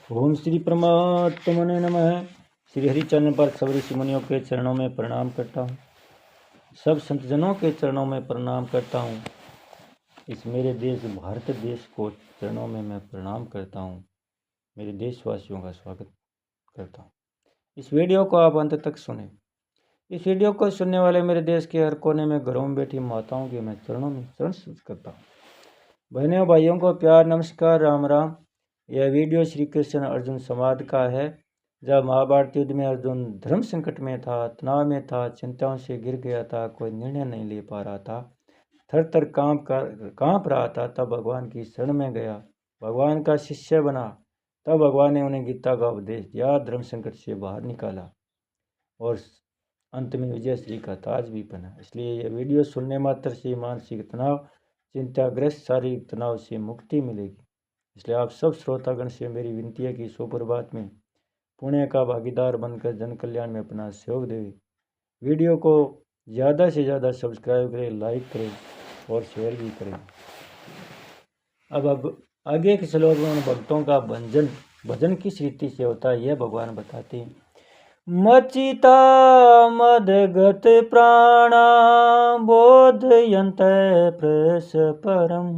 ओम श्री परमात्मने नमः। श्री हरि चरण पर सब ऋषि मुनियों के चरणों में प्रणाम करता हूँ। सब संतजनों के चरणों में प्रणाम करता हूँ। इस मेरे देश भारत देश को चरणों में मैं प्रणाम करता हूँ। मेरे देशवासियों का स्वागत करता हूँ। इस वीडियो को आप अंत तक सुने। इस वीडियो को सुनने वाले मेरे देश के हर कोने में घरों में बैठी माताओं के मैं चरणों में चरण स्पर्श करता हूँ। बहनों भाइयों को प्यार नमस्कार राम राम। यह वीडियो श्री कृष्ण अर्जुन संवाद का है। जब महाभारत युद्ध में अर्जुन धर्म संकट में था, तनाव में था, चिंताओं से गिर गया था, कोई निर्णय नहीं ले पा रहा था, थर थर कांप रहा था, तब भगवान की शरण में गया, भगवान का शिष्य बना। तब भगवान ने उन्हें गीता का उपदेश दिया, धर्म संकट से बाहर निकाला और अंत में विजय श्री का ताज भी पहना। इसलिए यह वीडियो सुनने मात्र से मानसिक तनाव, चिंताग्रस्त शारीरिक तनाव से मुक्ति मिलेगी। इसलिए आप सब श्रोतागण से मेरी विनती है कि सुप्रभात में पुण्य का भागीदार बनकर जन कल्याण में अपना सहयोग दें। वीडियो को ज़्यादा से ज़्यादा सब्सक्राइब करें, लाइक करें और शेयर भी करें। अब आगे के श्लोक में उन भक्तों का भजन किस रीति से होता है यह भगवान बताते हैं। मचिता मदगत प्राणा बोधयन्त प्रस परम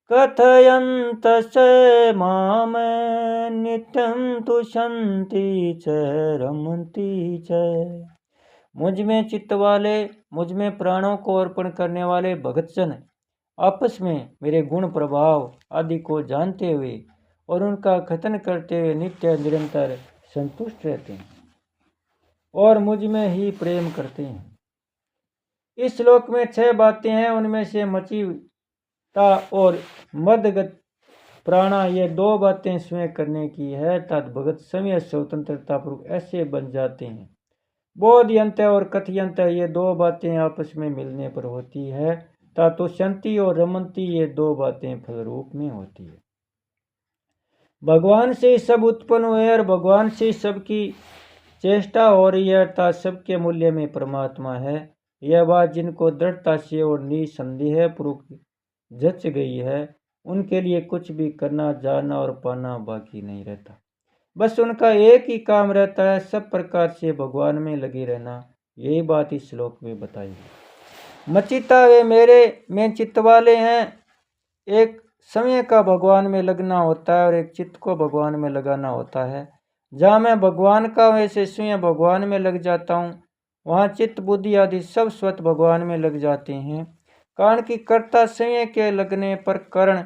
कथयन्त च माम नित्यं तुषन्ति च रमन्ति च। मुझ में चित्त वाले, मुझ में प्राणों को अर्पण करने वाले भगतजन आपस में मेरे गुण प्रभाव आदि को जानते हुए और उनका कथन करते हुए नित्य निरंतर संतुष्ट रहते हैं और मुझ में ही प्रेम करते हैं। इस श्लोक में 6 बातें हैं। उनमें से मचिता और मदगत प्राणा ये 2 बातें स्वयं करने की है, तद भगत समय स्वतंत्रता पूर्वक ऐसे बन जाते हैं। बोधयंत और कथयंत ये 2 बातें आपस में मिलने पर होती है। तुषंति और रमंती ये 2 बातें फल रूप में होती है। भगवान से सब उत्पन्न हुए और भगवान से सबकी चेष्टा हो रही है, अर्थात सबके मूल्य में परमात्मा है। यह बात जिनको दृढ़ता से और निसंदेह पूर्वक जच गई है, उनके लिए कुछ भी करना, जानना और पाना बाकी नहीं रहता। बस उनका एक ही काम रहता है, सब प्रकार से भगवान में लगे रहना। यही बात इस श्लोक में बताई है। मचिता वे मेरे में चित्त वाले हैं। एक समय का भगवान में लगना होता है और एक चित्त को भगवान में लगाना होता है। जहाँ मैं भगवान का वैसे स्वयं भगवान में लग जाता हूँ, वहाँ चित्त बुद्धि आदि सब स्वतः भगवान में लग जाते हैं। कारण कि कर्ता स्वयं के लगने पर कर्ण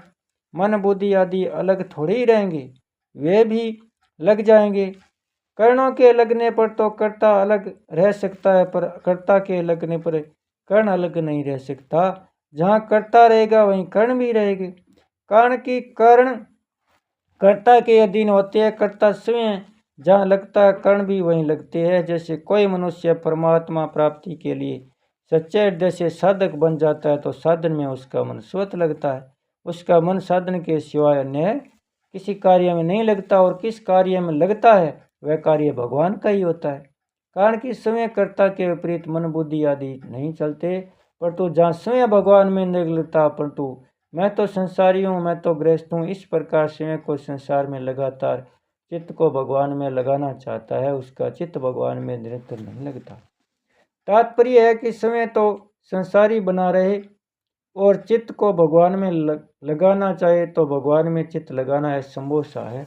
मन बुद्धि आदि अलग थोड़े ही रहेंगे, वे भी लग जाएंगे। कर्णों के लगने पर तो कर्ता अलग रह सकता है, पर कर्ता के लगने पर कर्ण अलग नहीं रह सकता। जहाँ कर्ता रहेगा वहीं कर्ण भी रहेंगे। कारण कि कर्ण कर्ता के अधीन होते हैं, कर्ता स्वयं जहाँ लगता है कर्ण भी वहीं लगते हैं। जैसे कोई मनुष्य परमात्मा प्राप्ति के लिए सच्चे हृदय से साधक बन जाता है तो साधन में उसका मन स्वतः लगता है। उसका मन साधन के सिवाय अन्य किसी कार्य में नहीं लगता, और किस कार्य में लगता है वह कार्य भगवान का ही होता है। कारण कि स्वयं कर्ता के विपरीत मन बुद्धि आदि नहीं चलते, परंतु जहाँ स्वयं भगवान में नहीं लगता, परंतु मैं तो संसारी हूँ, मैं तो गृहस्थ हूँ, इस प्रकार स्वयं को संसार में लगातार चित्त को भगवान में लगाना चाहता है, उसका चित्त भगवान में निरंतर नहीं लगता। तात्पर्य है कि स्वयं तो संसारी बना रहे और चित्त को भगवान में लगाना चाहे तो भगवान में चित्त लगाना है, संभव सा है।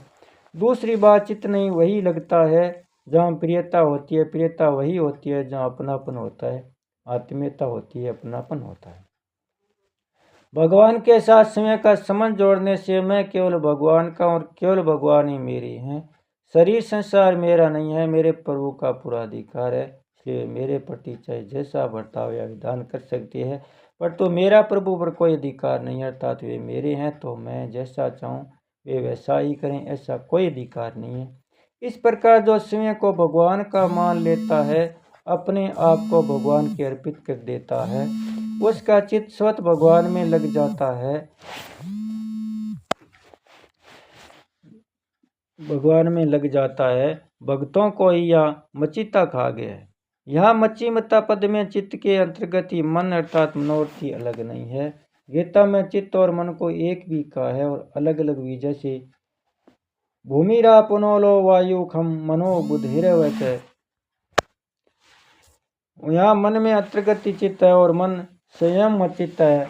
दूसरी बात, चित्त नहीं वही लगता है जहाँ प्रियता होती है, प्रियता वही होती है जहाँ अपनापन होता है, आत्मीयता होती है, अपनापन होता है। भगवान के साथ समय का संबंध जोड़ने से मैं केवल भगवान का और केवल भगवान ही मेरे हैं। शरीर संसार मेरा नहीं है, मेरे प्रभु का पूरा अधिकार है। इसलिए मेरे प्रति चाहे जैसा बर्ताव या विधान कर सकते हैं, पर तो मेरा प्रभु पर कोई अधिकार नहीं है, अर्थात वे मेरे हैं तो मैं जैसा चाहूँ वे वैसा ही करें, ऐसा कोई अधिकार नहीं है। इस प्रकार जो स्वयं को भगवान का मान लेता है, अपने आप को भगवान के अर्पित कर देता है, उसका चित्त स्वतः भगवान में लग जाता है, भगवान में लग जाता है। भक्तों को यह मचिता कहा गया है। यहाँ मचिमता पद में चित्त के अंतर्गत ही मन अर्थात मनोरथ ही अलग नहीं है। गीता में चित्त और मन को एक भी कहा है और अलग अलग भी। जैसे भूमिरा पुनोलो वायु खम मनो बुधिरवत। यहाँ मन में अत्रगति चित्त है और मन संयम चित्त है।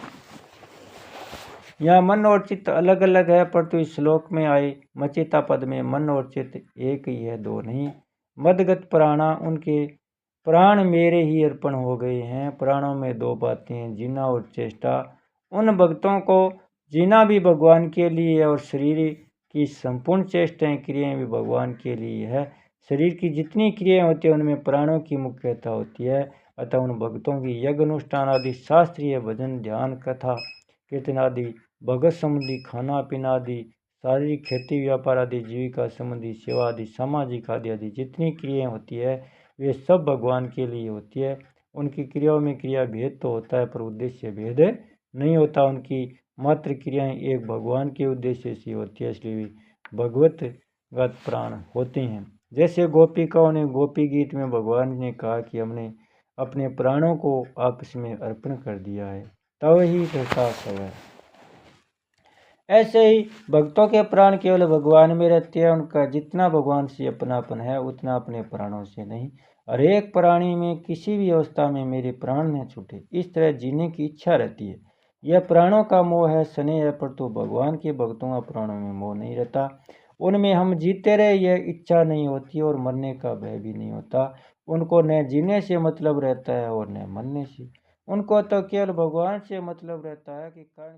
यहाँ मन और चित्त अलग अलग है, परंतु इस श्लोक में आए मचिता पद में मन और चित्त एक ही है, दो नहीं। मदगत प्राणा, उनके प्राण मेरे ही अर्पण हो गए हैं। प्राणों में दो बातें हैं, जीना और चेष्टा। उन भक्तों को जीना भी भगवान के लिए है और शरीर की संपूर्ण चेष्टाएं क्रियाएं भी भगवान के लिए है। शरीर की जितनी क्रियाएं होती है उनमें प्राणों की मुख्यता होती है। अतः उन भक्तों की यज्ञ अनुष्ठान आदि शास्त्रीय भजन ध्यान कथा कीर्तन आदि भगत संबंधी खाना पीना आदि शारीरिक खेती व्यापार आदि जीविका संबंधी सेवा आदि सामाजिक आदि जितनी क्रियाएं होती है वे सब भगवान के लिए होती है। उनकी क्रियाओं में क्रिया भेद तो होता है पर उद्देश्य भेद नहीं होता। उनकी मात्र क्रियाएं एक भगवान के उद्देश्य से होती है, इसलिए भगवतगत प्राण होते हैं। जैसे गोपिकाओं ने गोपी गीत में भगवान ने कहा कि हमने अपने प्राणों को आपस में अर्पण कर दिया है, तब ही प्रकाश है। ऐसे ही भक्तों के प्राण केवल भगवान में रहते हैं। उनका जितना भगवान से अपनापन है उतना अपने प्राणों से नहीं। हर एक प्राणी में किसी भी अवस्था में मेरे प्राण न छूटे, इस तरह जीने की इच्छा रहती है। यह प्राणों का मोह है, स्नेह है, परंतु भगवान के भक्तों का प्राणों में मोह नहीं रहता। उनमें हम जीते रहे यह इच्छा नहीं होती और मरने का भय भी नहीं होता। उनको न जीने से मतलब रहता है और न मरने से। उनको तो केवल भगवान से मतलब रहता है कि कारण